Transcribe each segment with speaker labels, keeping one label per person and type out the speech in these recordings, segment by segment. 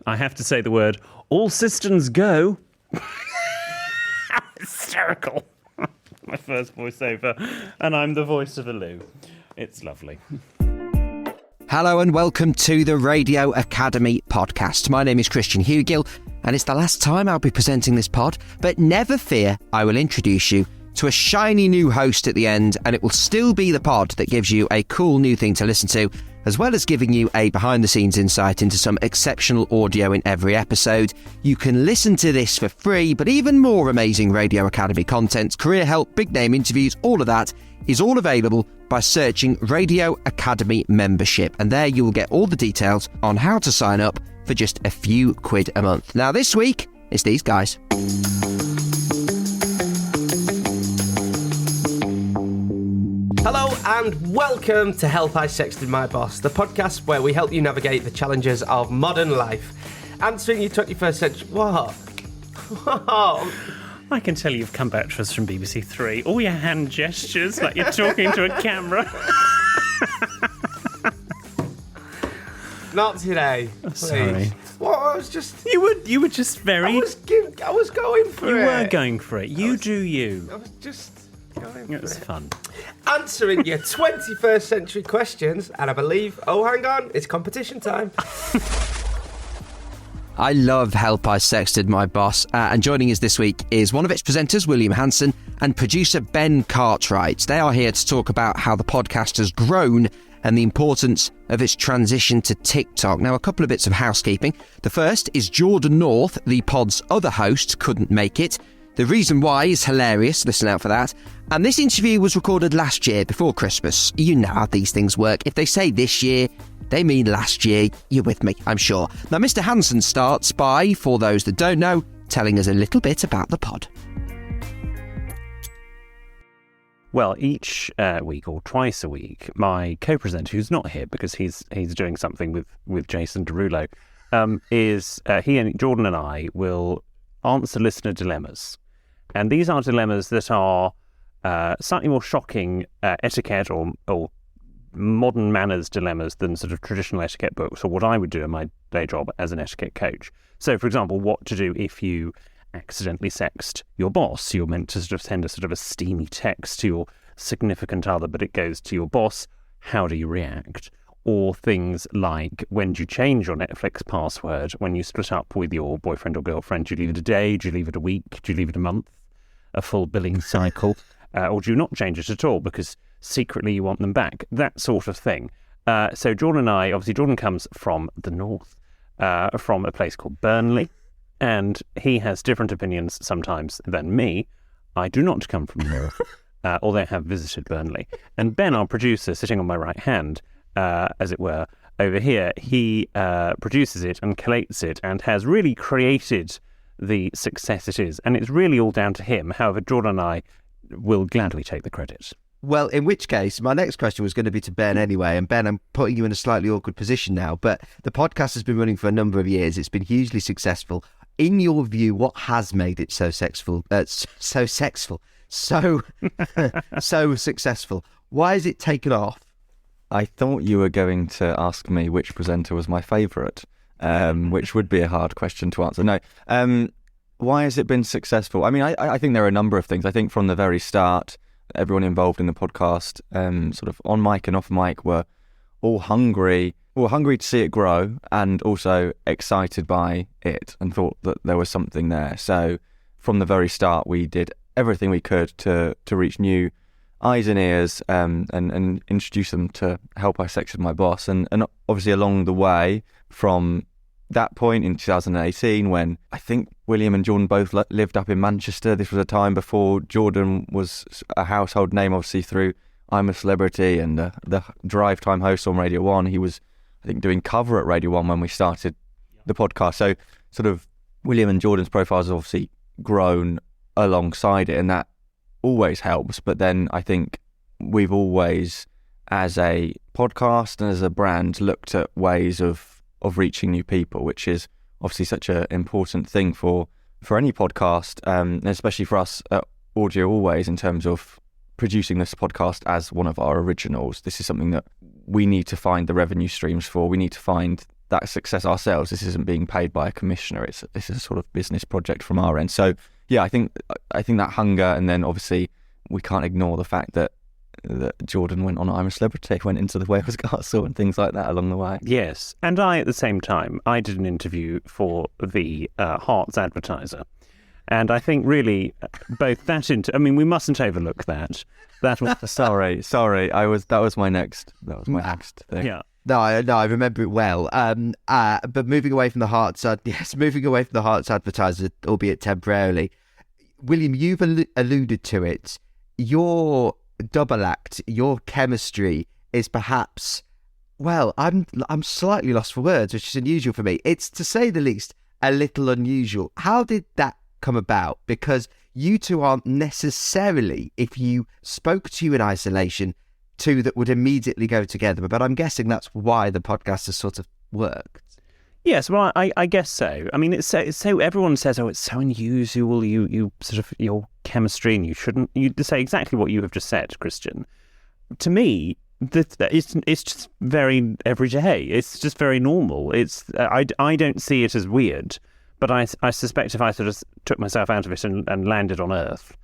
Speaker 1: I have to say the word, all systems go. Hysterical. My first voiceover, and I'm the voice of a Lou. It's lovely.
Speaker 2: Hello and welcome to the Radio Academy podcast. My name is Christian Hugill, and it's the last time I'll be presenting this pod, but never fear, I will introduce you to a shiny new host at the end, and it will still be the pod that gives you a cool new thing to listen to, as well as giving you a behind-the-scenes insight into some exceptional audio in every episode. You can listen to this for free, but even more amazing Radio Academy content, career help, big-name interviews, all of that is all available by searching Radio Academy Membership. And there you will get all the details on how to sign up for just a few quid a month. Now, this week, it's these guys.
Speaker 3: Hello and welcome to Help I Sexted My Boss, the podcast where we help you navigate the challenges of modern life. Answering your 21st century... What?
Speaker 1: I can tell you've come back to us from BBC Three. All your hand gestures, like you're talking to a camera.
Speaker 3: Not today.
Speaker 1: Oh, sorry.
Speaker 3: Well, I was just...
Speaker 1: You were just very...
Speaker 3: I was going for it.
Speaker 1: You were going for it. You do you.
Speaker 3: I was just going for
Speaker 1: It was fun.
Speaker 3: Answering your 21st century questions, and I believe... Oh, hang on. It's competition time.
Speaker 2: I love Help I Sexted My Boss, and joining us this week is one of its presenters, William Hanson, and producer Ben Cartwright. They are here to talk about how the podcast has grown and the importance of its transition to TikTok. Now, a couple of bits of housekeeping. The first is Jordan North, the pod's other host, couldn't make it. The reason why is hilarious, listen out for that. And this interview was recorded last year, before Christmas. You know how these things work. If they say this year, they mean last year. You're with me, I'm sure. Now, Mr. Hanson starts by, for those that don't know, telling us a little bit about the pod.
Speaker 1: Well, each week or twice a week, my co-presenter, who's not here because he's doing something with Jason Derulo, he and Jordan and I will answer listener dilemmas. And these are dilemmas that are slightly more shocking etiquette or modern manners dilemmas than sort of traditional etiquette books, or what I would do in my day job as an etiquette coach. So, for example, what to do if you accidentally sext your boss. You're meant to sort of send a sort of a steamy text to your significant other, but it goes to your boss. How do you react? Or things like, when do you change your Netflix password? When you split up with your boyfriend or girlfriend, do you leave it a day? Do you leave it a week? Do you leave it a month? A full billing cycle? Or do you not change it at all because secretly you want them back? That sort of thing. So Jordan and I, obviously Jordan comes from the north, from a place called Burnley, and he has different opinions sometimes than me. I do not come from the north, although I have visited Burnley. And Ben, our producer, sitting on my right hand, as it were, over here, he produces it and collates it and has really created the success it is. And it's really all down to him. However, Jordan and I will gladly take the credit.
Speaker 2: Well, in which case, my next question was going to be to Ben anyway. And Ben, I'm putting you in a slightly awkward position now, but the podcast has been running for a number of years. It's been hugely successful. In your view, what has made it so successful? So successful. Why has it taken off?
Speaker 4: I thought you were going to ask me which presenter was my favourite, which would be a hard question to answer. No. Why has it been successful? I mean, I think there are a number of things. I think from the very start, everyone involved in the podcast, sort of on mic and off mic, were all hungry to see it grow and also excited by it and thought that there was something there. So from the very start, we did everything we could to reach new eyes and ears and introduce them to Help I Sexted My Boss. And obviously along the way from that point in 2018, when I think William and Jordan both lived up in Manchester. This was a time before Jordan was a household name, obviously through I'm a Celebrity and the drive time host on Radio 1. He was, I think, doing cover at Radio 1 when we started the podcast. So sort of William and Jordan's profiles have obviously grown alongside it, and that always helps. But then I think we've always, as a podcast and as a brand, looked at ways of reaching new people, which is obviously such an important thing for any podcast, and especially for us at Audio Always in terms of producing this podcast as one of our originals. This is something that we need to find the revenue streams for. We need to find that success ourselves. This isn't being paid by a commissioner. This is a sort of business project from our end. So yeah, I think that hunger, and then obviously we can't ignore the fact that Jordan went on I'm a Celebrity, went into the Wales Castle and things like that along the way.
Speaker 1: Yes, and I, at the same time, I did an interview for the Hearts Advertiser, and I think really both that we mustn't overlook that. That was
Speaker 4: sorry, that was my next thing.
Speaker 2: Yeah. No, I remember it well. But moving away from the Hearts Advertiser, albeit temporarily, William, you've alluded to it. Your double act, your chemistry is perhaps, well, I'm slightly lost for words, which is unusual for me. It's, to say the least, a little unusual. How did that come about? Because you two aren't necessarily, if you spoke to you in isolation, two that would immediately go together. But I'm guessing that's why the podcast has sort of worked.
Speaker 1: Yes, well, I guess so. I mean, it's so everyone says, oh, it's so unusual, you sort of, your chemistry, and you say exactly what you have just said, Christian. To me, it's just very everyday. It's just very normal. I don't see it as weird, but I suspect if I sort of took myself out of it and landed on Earth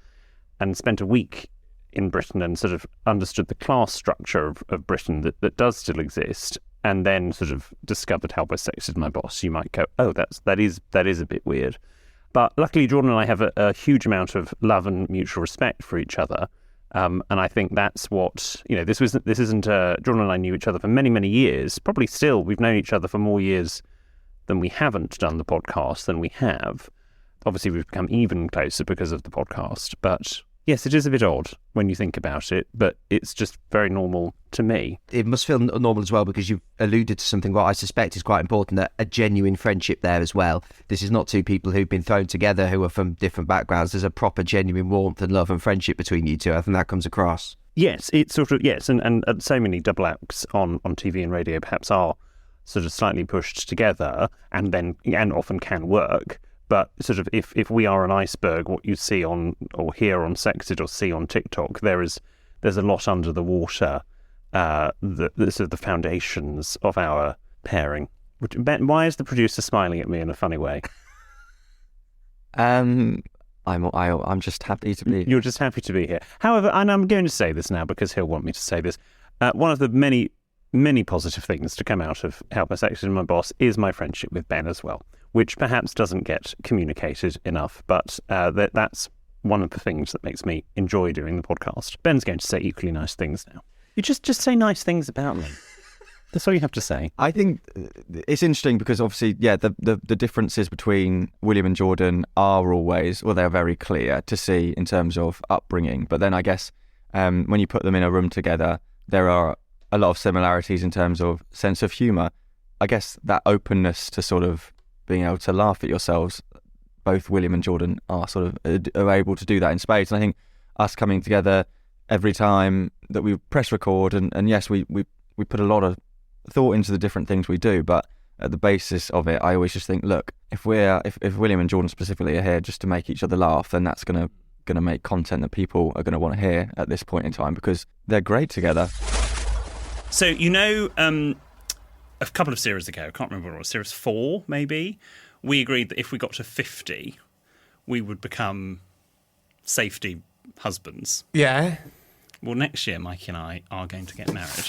Speaker 1: and spent a week in Britain and sort of understood the class structure of Britain that does still exist, and then sort of discovered Help I Sexted My Boss, you might go, oh, that is a bit weird. But luckily, Jordan and I have a huge amount of love and mutual respect for each other, and I think that's what, this isn't. Jordan and I knew each other for many, many years. Probably still, we've known each other for more years than we haven't done the podcast than we have. Obviously, we've become even closer because of the podcast, but yes, it is a bit odd when you think about it, but it's just very normal to me.
Speaker 2: It must feel normal as well, because you've alluded to something what I suspect is quite important, that a genuine friendship there as well. This is not two people who've been thrown together who are from different backgrounds. There's a proper genuine warmth and love and friendship between you two. I think that comes across.
Speaker 1: Yes, it's sort of, yes, and so many double acts on TV and radio perhaps are sort of slightly pushed together and often can work. But sort of if we are an iceberg, what you see on or hear on Sexted or see on TikTok, there's a lot under the water, the sort of the foundations of our pairing. Ben, why is the producer smiling at me in a funny way?
Speaker 4: I'm just happy to be here.
Speaker 1: You're just happy to be here. However, and I'm going to say this now because he'll want me to say this, one of the many, many positive things to come out of Help I Sexted My Boss is my friendship with Ben as well, which perhaps doesn't get communicated enough, but that's one of the things that makes me enjoy doing the podcast. Ben's going to say equally nice things now. You just say nice things about me. That's all you have to say.
Speaker 4: I think it's interesting because obviously, yeah, the differences between William and Jordan are always, well, they're very clear to see in terms of upbringing. But then I guess when you put them in a room together, there are a lot of similarities in terms of sense of humour. I guess that openness to sort of being able to laugh at yourselves, both William and Jordan are able to do that in spades. And I think us coming together every time that we press record, and yes, we put a lot of thought into the different things we do, but at the basis of it, I always just think, look, if William and Jordan specifically are here just to make each other laugh, then that's gonna make content that people are gonna want to hear at this point in time, because they're great together.
Speaker 1: So a couple of series ago, I can't remember what it was, series 4 maybe, we agreed that if we got to 50, we would become safety husbands.
Speaker 3: Yeah.
Speaker 1: Well, next year, Mikey and I are going to get married.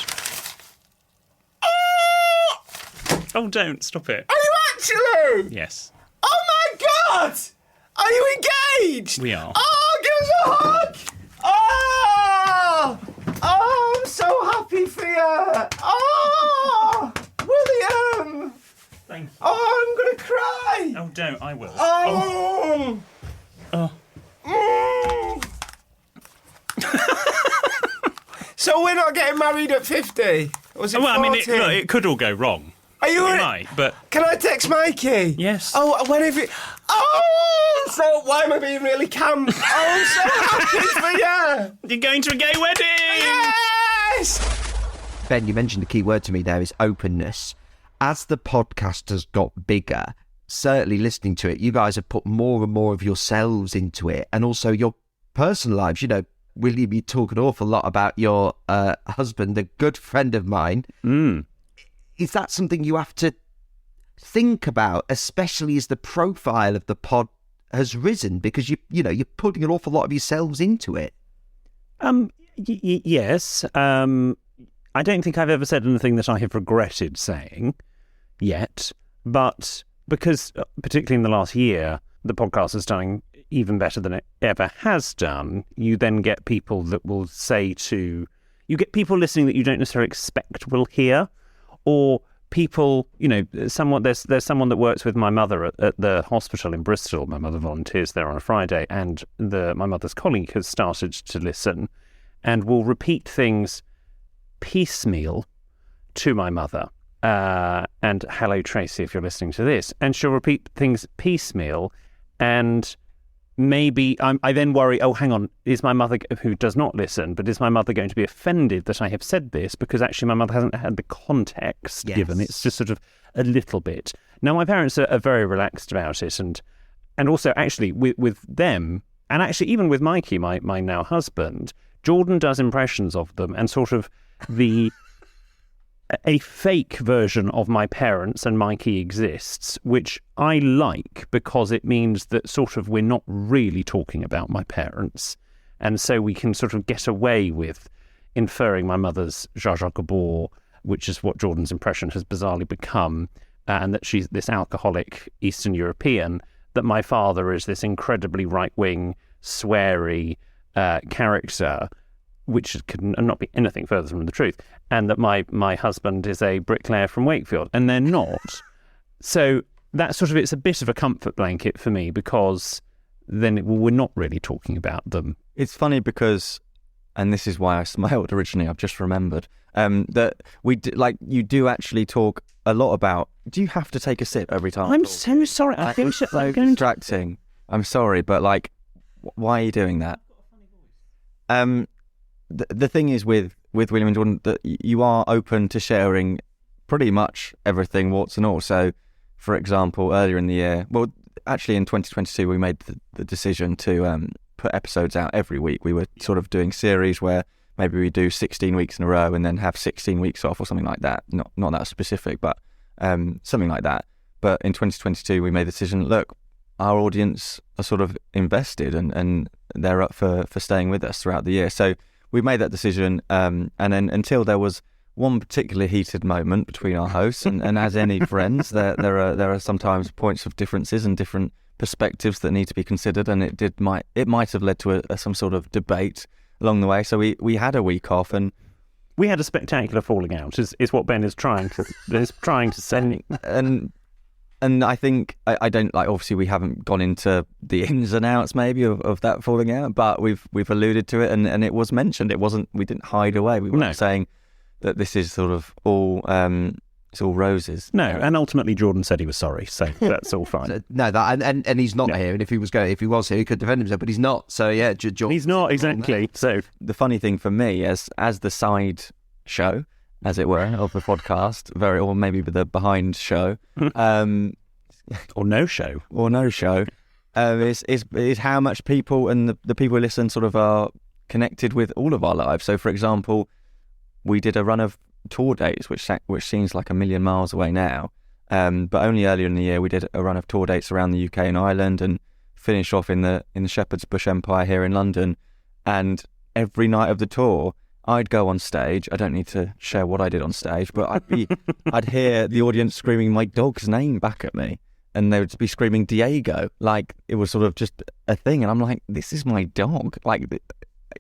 Speaker 1: Oh, don't. Stop it.
Speaker 3: Are you actually?
Speaker 1: Yes.
Speaker 3: Oh my God! Are you engaged?
Speaker 1: We are.
Speaker 3: Oh, give us a hug! Oh! Oh, I'm so happy for you! Oh! William!
Speaker 1: Thank you.
Speaker 3: Oh, I'm going to cry!
Speaker 1: Oh, don't. I will.
Speaker 3: Oh!
Speaker 1: Oh.
Speaker 3: So we're not getting married at 50? Or was it 40?
Speaker 1: Well, I mean, it could all go wrong.
Speaker 3: Are you
Speaker 1: It might, but...
Speaker 3: Can I text Mikey?
Speaker 1: Yes.
Speaker 3: Oh, when have you... Oh! So, why am I being really camp? Oh, I'm so happy for you!
Speaker 1: You're going to a gay wedding!
Speaker 3: Yes!
Speaker 2: Ben, you mentioned a key word to me there is openness. As the podcast has got bigger, certainly listening to it, you guys have put more and more of yourselves into it, and also your personal lives. William, you talk an awful lot about your husband, a good friend of mine.
Speaker 1: Mm.
Speaker 2: Is that something you have to think about, especially as the profile of the pod has risen, because you're putting an awful lot of yourselves into it?
Speaker 1: Yes. I don't think I've ever said anything that I have regretted saying yet, but because particularly in the last year, the podcast is doing even better than it ever has done, you then get people that will you get people listening that you don't necessarily expect will hear, or people, there's someone that works with my mother at the hospital in Bristol. My mother volunteers there on a Friday, and my mother's colleague has started to listen and will repeat things piecemeal to my mother. And hello, Tracy, if you're listening to this. And she'll repeat things piecemeal, and maybe I then worry, oh, hang on, is my mother, who does not listen, but is my mother going to be offended that I have said this? Because actually my mother hasn't had the context given. It's just sort of a little bit. Now, my parents are very relaxed about it, and also actually with them, and actually even with Mikey, my now husband, Jordan does impressions of them, and sort of a fake version of my parents and Mikey exists, which I like because it means that sort of we're not really talking about my parents. And so we can sort of get away with inferring my mother's Zsa Zsa Gabor, which is what Jordan's impression has bizarrely become, and that she's this alcoholic Eastern European, that my father is this incredibly right-wing, sweary character, which can not be anything further from the truth, and that my husband is a bricklayer from Wakefield, and they're not. So that's sort of, it's a bit of a comfort blanket for me, because then we're not really talking about them.
Speaker 4: It's funny because, and this is why I smiled originally, I've just remembered, that you do actually talk a lot about, do you have to take a sip every time?
Speaker 1: I'm so sorry. I think
Speaker 4: it's so distracting. I'm sorry, but why are you doing that? The thing is with William and Jordan, that you are open to sharing pretty much everything, warts and all. So, for example, earlier in the year, well, actually in 2022, we made the decision to put episodes out every week. We were sort of doing series where maybe we do 16 weeks in a row and then have 16 weeks off or something like that. Not that specific, but something like that. But in 2022, we made the decision, look, our audience are sort of invested and they're up for staying with us throughout the year. So we made that decision, and then until there was one particularly heated moment between our hosts, and as any friends, there are sometimes points of differences and different perspectives that need to be considered, and it might have led to some sort of debate along the way. So we had a week off, and
Speaker 1: we had a spectacular falling out. Is what Ben is trying to say.
Speaker 4: And I think I don't like. Obviously, we haven't gone into the ins and outs maybe of that falling out, but we've alluded to it, and it was mentioned. It wasn't. We didn't hide away. We weren't saying that this is sort of all. It's all roses.
Speaker 1: No, and ultimately Jordan said he was sorry, so that's all fine.
Speaker 2: And he's not here. And if he was here, he could defend himself, but he's not. So yeah, Jordan.
Speaker 1: He's not exactly. So
Speaker 4: the funny thing for me, as the side show, as it were, of the podcast, or maybe the behind show,
Speaker 1: or no show,
Speaker 4: is how much people and the people who listen sort of are connected with all of our lives. So, for example, we did a run of tour dates, which seems like a million miles away now, but only earlier in the year we did a run of tour dates around the UK and Ireland, and finished off in the Shepherd's Bush Empire here in London. And every night of the tour, I'd go on stage. I don't need to share what I did on stage, but I'd hear the audience screaming my dog's name back at me, and they would be screaming Diego, like it was sort of just a thing. And I'm like, this is my dog. Like,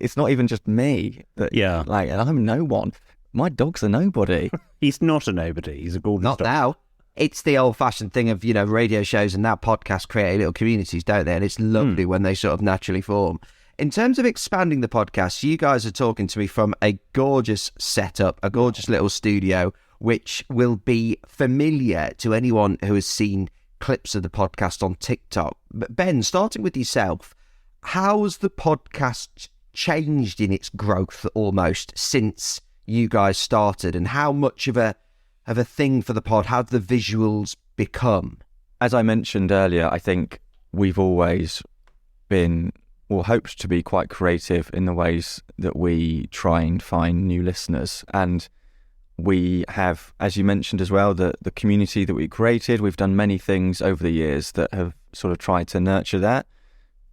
Speaker 4: it's not even just me. And I'm no one. My dog's a nobody.
Speaker 1: He's not a nobody. He's a golden
Speaker 2: Not
Speaker 1: dog.
Speaker 2: now. It's the old-fashioned thing of, radio shows and now podcasts create little communities, don't they? And it's lovely when they sort of naturally form. In terms of expanding the podcast, you guys are talking to me from a gorgeous setup, a gorgeous little studio, which will be familiar to anyone who has seen clips of the podcast on TikTok. But Ben, starting with yourself, how's the podcast changed in its growth almost since you guys started, and how much of a thing for the pod have the visuals become?
Speaker 4: As I mentioned earlier, I think we've always been, or hoped to be, quite creative in the ways that we try and find new listeners. And We have, as you mentioned as well, the community that we created. We've done many things over the years that have sort of tried to nurture that.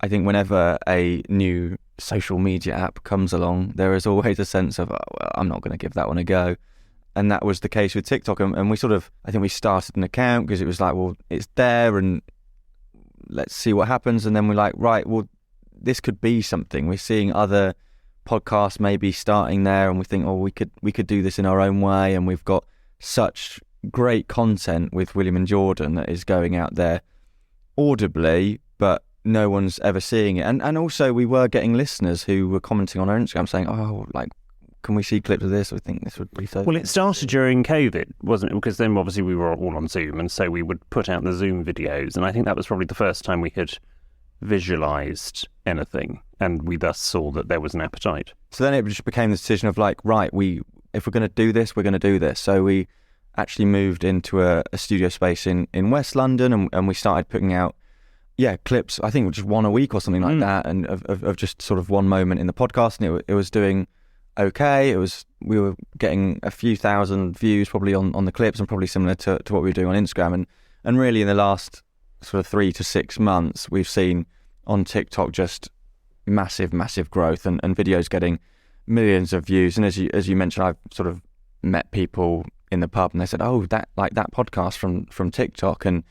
Speaker 4: I think whenever a new social media app comes along, there is always a sense of, oh, well, I'm not going to give that one a go. And that was the case with TikTok. And we sort of, I think we started an account because it was like, well, it's there and let's see what happens. And then we're like, right, well, this could be something. We're seeing other podcasts maybe starting there, and we think, oh, we could do this in our own way. And we've got such great content with William and Jordan that is going out there audibly, but no one's ever seeing it. And also we were getting listeners who were commenting on our Instagram saying, oh, like, can we see clips of this? I think this would be so.
Speaker 1: Well, it started during COVID, wasn't it? Because then obviously we were all on Zoom, and so we would put out the Zoom videos, and I think that was probably the first time we had visualised anything, and we thus saw that there was an appetite.
Speaker 4: So then it just became the decision of like, right, if we're going to do this, we're going to do this. So we actually moved into a studio space in West London, and we started putting out clips, I think just one a week or something like that, and of just sort of one moment in the podcast, and it was doing okay. We were getting a few thousand views probably on the clips, and probably similar to what we were doing on Instagram, and really in the last sort of 3 to 6 months we've seen on TikTok just massive growth, and videos getting millions of views. And as you mentioned, I've sort of met people in the pub and they said, oh, that podcast from TikTok. And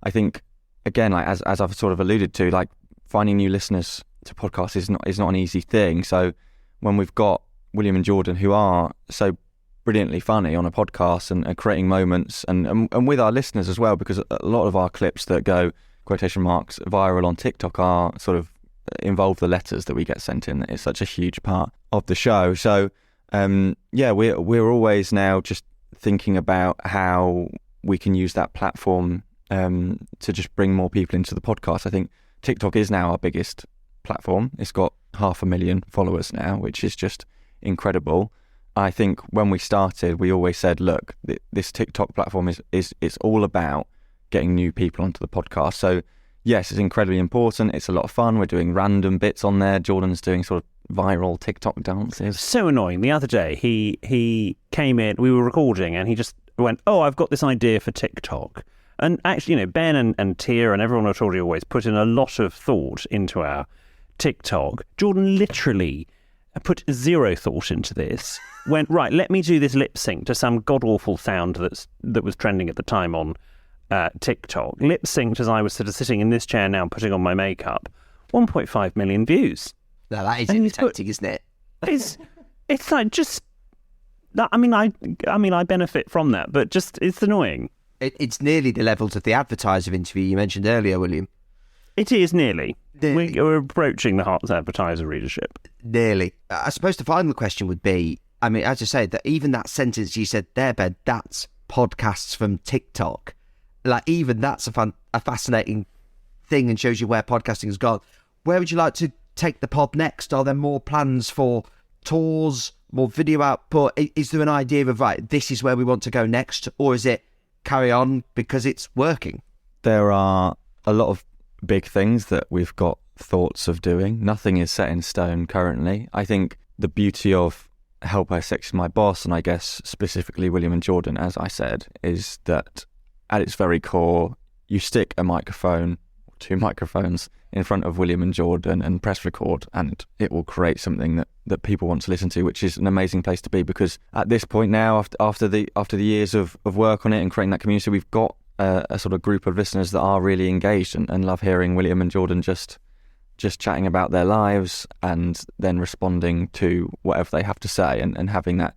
Speaker 4: I think, again, like as I've sort of alluded to, like finding new listeners to podcasts is not an easy thing. So when we've got William and Jordan, who are so brilliantly funny on a podcast and creating moments, and with our listeners as well, because a lot of our clips that go quotation marks viral on TikTok are sort of involve the letters that we get sent in. It's such a huge part of the show. So we're always now just thinking about how we can use that platform to just bring more people into the podcast. I think TikTok is now our biggest platform. It's got 500,000 followers now, which is just incredible. I think when we started, we always said, look, this TikTok platform is all about getting new people onto the podcast. So yes, it's incredibly important. It's a lot of fun. We're doing random bits on there. Jordan's doing sort of viral TikTok dances.
Speaker 1: So annoying. The other day, he came in, we were recording, and he just went, oh, I've got this idea for TikTok. And actually, Ben and Tia and everyone at Audio always put in a lot of thought into our TikTok. Jordan literally put zero thought into this. Went, right, let me do this lip sync to some god-awful sound that was trending at the time on TikTok. Lip synced as I was sort of sitting in this chair now putting on my makeup. 1.5 million views.
Speaker 2: Now that is irritating, isn't it?
Speaker 1: It's like just... I mean, I benefit from that, but just it's annoying.
Speaker 2: It's nearly the levels of the advertiser interview you mentioned earlier, William.
Speaker 1: It is nearly. We're approaching the Hearts advertiser readership.
Speaker 2: Nearly. I suppose the final question would be, I mean, as I said, that even that sentence you said there, Ben, that's podcasts from TikTok. Like, even that's a fascinating thing and shows you where podcasting has gone. Where would you like to take the pod next? Are there more plans for tours, more video output? Is there an idea of, right, this is where we want to go next? Or is it carry on because it's working?
Speaker 4: There are a lot of big things that we've got thoughts of doing. Nothing is set in stone currently. I think the beauty of Help I Sexted My Boss, and I guess specifically William and Jordan, as I said, is that at its very core, you stick a microphone, 2 microphones, in front of William and Jordan and press record, and it will create something that people want to listen to, which is an amazing place to be, because at this point now, after the years of work on it and creating that community, we've got a sort of group of listeners that are really engaged and love hearing William and Jordan just chatting about their lives and then responding to whatever they have to say, and having that,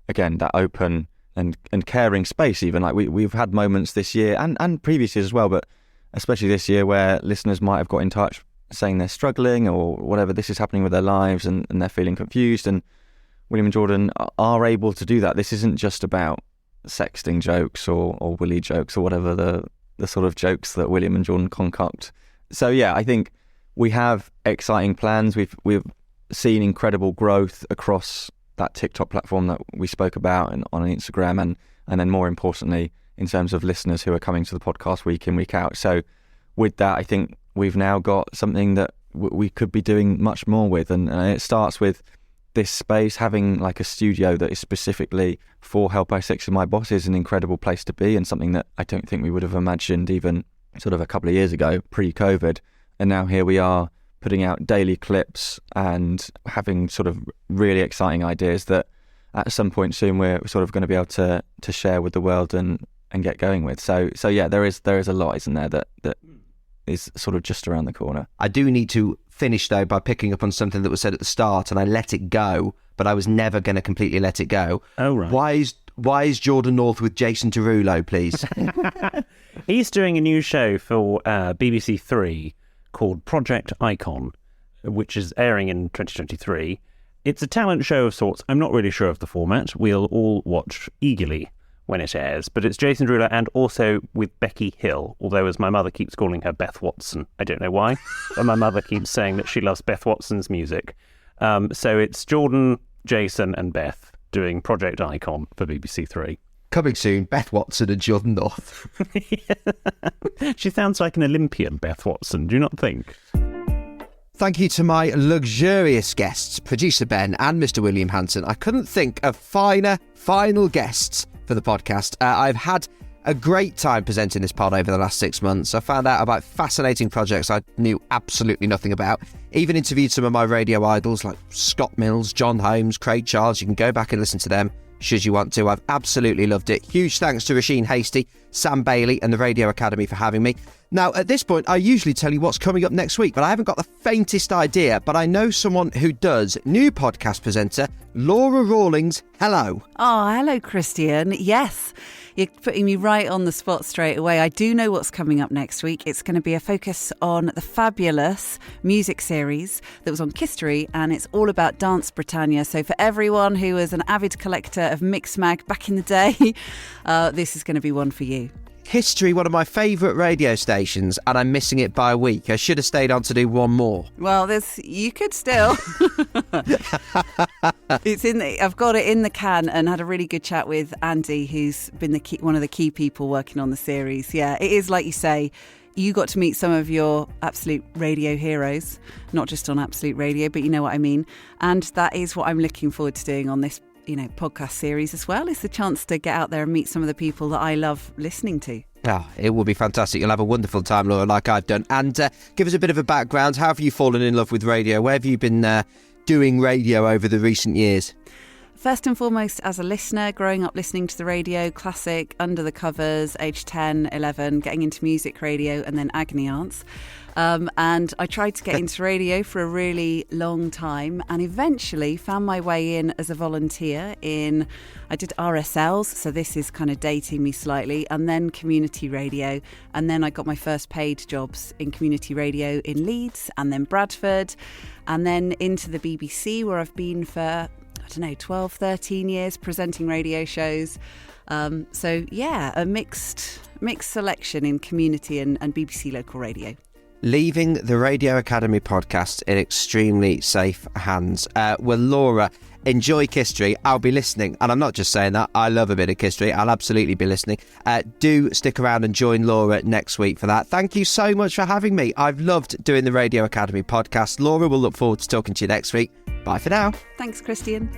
Speaker 4: again, that open and caring space. Even like we've had moments this year and previous years as well, but especially this year, where listeners might have got in touch saying they're struggling or whatever, this is happening with their lives, and they're feeling confused, and William and Jordan are able to do that. This isn't just about sexting jokes or Willy jokes or whatever the sort of jokes that William and Jordan concoct. So yeah, I think we have exciting plans. We've seen incredible growth across that TikTok platform that we spoke about, and on Instagram, and then more importantly, in terms of listeners who are coming to the podcast week in, week out. So with that, I think we've now got something that we could be doing much more with, and it starts with this space, having like a studio that is specifically for Help I Sexted My Boss is an incredible place to be, and something that I don't think we would have imagined even sort of a couple of years ago, pre-COVID. And now here we are putting out daily clips and having sort of really exciting ideas that at some point soon we're sort of going to be able to share with the world and get going with. So yeah, there is a lot, isn't there, that is sort of just around the corner.
Speaker 2: I do need to finish, though, by picking up on something that was said at the start, and I let it go, but I was never going to completely let it go.
Speaker 1: Oh, right.
Speaker 2: Why is Jordan North with Jason Derulo, please?
Speaker 1: He's doing a new show for BBC Three called Project Icon, which is airing in 2023. It's a talent show of sorts. I'm not really sure of the format. We'll all watch eagerly when it airs, but it's Jason Derulo and also with Becky Hill, although as my mother keeps calling her Beth Watson. I don't know why, but my mother keeps saying that she loves Beth Watson's music. So it's Jordan, Jason and Beth doing Project Icon for BBC Three.
Speaker 2: Coming soon, Beth Watson and Jordan North.
Speaker 1: She sounds like an Olympian, Beth Watson, do you not think?
Speaker 2: Thank you to my luxurious guests, producer Ben and Mr. William Hanson. I couldn't think of finer, final guests for the podcast. I've had a great time presenting this pod over the last 6 months. I found out about fascinating projects I knew absolutely nothing about. Even interviewed some of my radio idols like Scott Mills, John Holmes, Craig Charles. You can go back and listen to them should you want to. I've absolutely loved it. Huge thanks to Roisin Hasty, Sam Bailey and the Radio Academy for having me. Now, at this point, I usually tell you what's coming up next week, but I haven't got the faintest idea. But I know someone who does. New podcast presenter, Laura Rawlings. Hello.
Speaker 5: Oh, hello, Christian. Yes, you're putting me right on the spot straight away. I do know what's coming up next week. It's going to be a focus on the fabulous music series that was on History, and it's all about Dance Britannia. So for everyone who was an avid collector of Mixmag back in the day, this is going to be one for you.
Speaker 2: History, one of my favourite radio stations, and I'm missing it by a week. I should have stayed on to do one more.
Speaker 5: Well, you could still. I've got it in the can, and had a really good chat with Andy, who's been one of the key people working on the series. Yeah, it is like you say. You got to meet some of your absolute radio heroes, not just on Absolute Radio, but you know what I mean. And that is what I'm looking forward to doing on this podcast series as well, is the chance to get out there and meet some of the people that I love listening to.
Speaker 2: Oh, it will be fantastic. You'll have a wonderful time, Laura, like I've done. And give us a bit of a background. How have you fallen in love with radio? Where have you been doing radio over the recent years?
Speaker 5: First and foremost, as a listener, growing up listening to the radio, classic, Under the Covers, age 10, 11, getting into music radio and then Agony Aunts. And I tried to get into radio for a really long time and eventually found my way in as a volunteer I did RSLs, so this is kind of dating me slightly, and then community radio. And then I got my first paid jobs in community radio in Leeds and then Bradford, and then into the BBC, where I've been for 12, 13 years presenting radio shows. So yeah, a mixed selection in community and BBC local radio.
Speaker 2: Leaving the Radio Academy podcast in extremely safe hands. Well, Laura, enjoy History. I'll be listening. And I'm not just saying that. I love a bit of History. I'll absolutely be listening. Do stick around and join Laura next week for that. Thank you so much for having me. I've loved doing the Radio Academy podcast. Laura, we'll look forward to talking to you next week. Bye for now.
Speaker 5: Thanks, Christian.